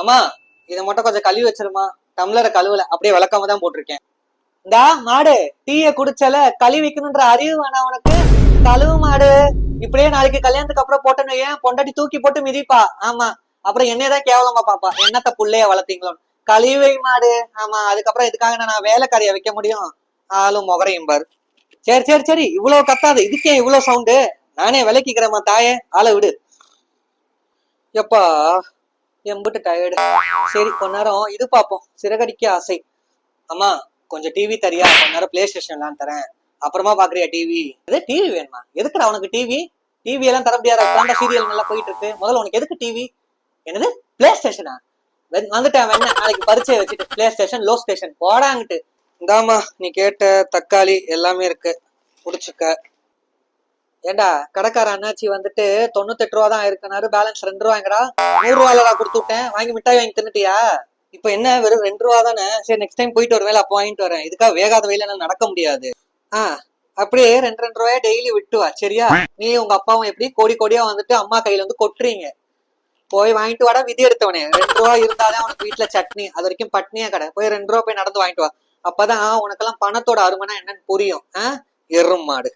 அம்மா இதை மட்டும் கொஞ்சம் கழுவி வச்சிருமா. டம்ளரை கழுவல, அப்படியே விளக்காம தான் போட்டிருக்கேன். இந்தா மாடு, டீய குடிச்சல கழுவிக்கணுன்ற அறிவு வேணா உனக்கு? கழுவு மாடு. இப்படியே நாளைக்கு கல்யாணத்துக்கு அப்புறம் போட்டேன்னு ஏன் பொண்டாட்டி தூக்கி போட்டு மிதிப்பா. ஆமா, அப்புறம் என்னதான் கேவலமா பாப்பா, என்னத்த புள்ளைய வளர்த்தீங்களோ. கழிவை மாடு. ஆமா, அதுக்கப்புறம் இதுக்காக நான் வேலைக்காரிய வைக்க முடியும்? ஆளும் முகரையும் பாரு. சரி சரி சரி, இவ்வளவு கத்தாது, இதுக்கே இவ்வளவு சவுண்டு. நானே விளக்கிக்கிறேம்மா தாயே, ஆளை விடு. எப்பா எம்பிட்டு டயர்டு. சரி கொஞ்ச நேரம் இது பாப்போம், சிறகடிக்க ஆசை. அம்மா கொஞ்சம் டிவி தரியா, கொஞ்ச நேரம் பிளே ஸ்டேஷன் தரேன். அப்புறமா பாக்குறியா டிவி? அது டிவி வேணுமா? எதுக்குடா உனக்கு டிவி? டிவி எல்லாம் தர முடியாத, உட்காந்த சீரியல் நல்லா போயிட்டு இருக்கு. முதல்ல உனக்கு எதுக்கு டிவி? என்னது பிளே ஸ்டேஷனா? வந்துட்டேன் வேணா, நாளைக்கு பரிச்சை வச்சுட்டு பிளே ஸ்டேஷன் லோ ஸ்டேஷன் போடாங்கிட்டு. இந்தாமா நீ கேட்ட தக்காளி எல்லாமே இருக்கு, புடிச்சுக்க. ஏண்டா கடைக்கார அண்ணாச்சி வந்துட்டு 98 ரூபா தான் இருக்குனாரு, பேலன்ஸ் 2 ரூபாங்கடா. 100 ரூபாயில கொடுத்து விட்டேன், வாங்கி மிட்டாய் வாங்கி தின்னுட்டியா? இப்ப என்ன வெறும் 2 ரூபா தானே? சரி நெக்ஸ்ட் டைம் போயிட்டு ஒரு வேலை அப்போ வாங்கிட்டு வரேன். இதுக்காக வேகாத வெயில என்னால நடக்க முடியாது. அப்படியே 2 ரூபாயா டெய்லி விட்டு வா சரியா? நீ உங்க அப்பாவும் எப்படி கோடி கோடியா வந்துட்டு அம்மா கையில வந்து கொட்டுறீங்க. போய் வாங்கிட்டு வாடா விதி எடுத்தவனே. 2 ரூபா இருந்தாதான் உனக்கு வீட்டுல சட்னி, அது வரைக்கும் பட்னியா கடை. போய் 2 ரூபா போய் நடந்து வாங்கிட்டு வா. அப்பதான் உனக்கெல்லாம் பணத்தோட அருமைனா என்னன்னு புரியும். எரும் மாடு.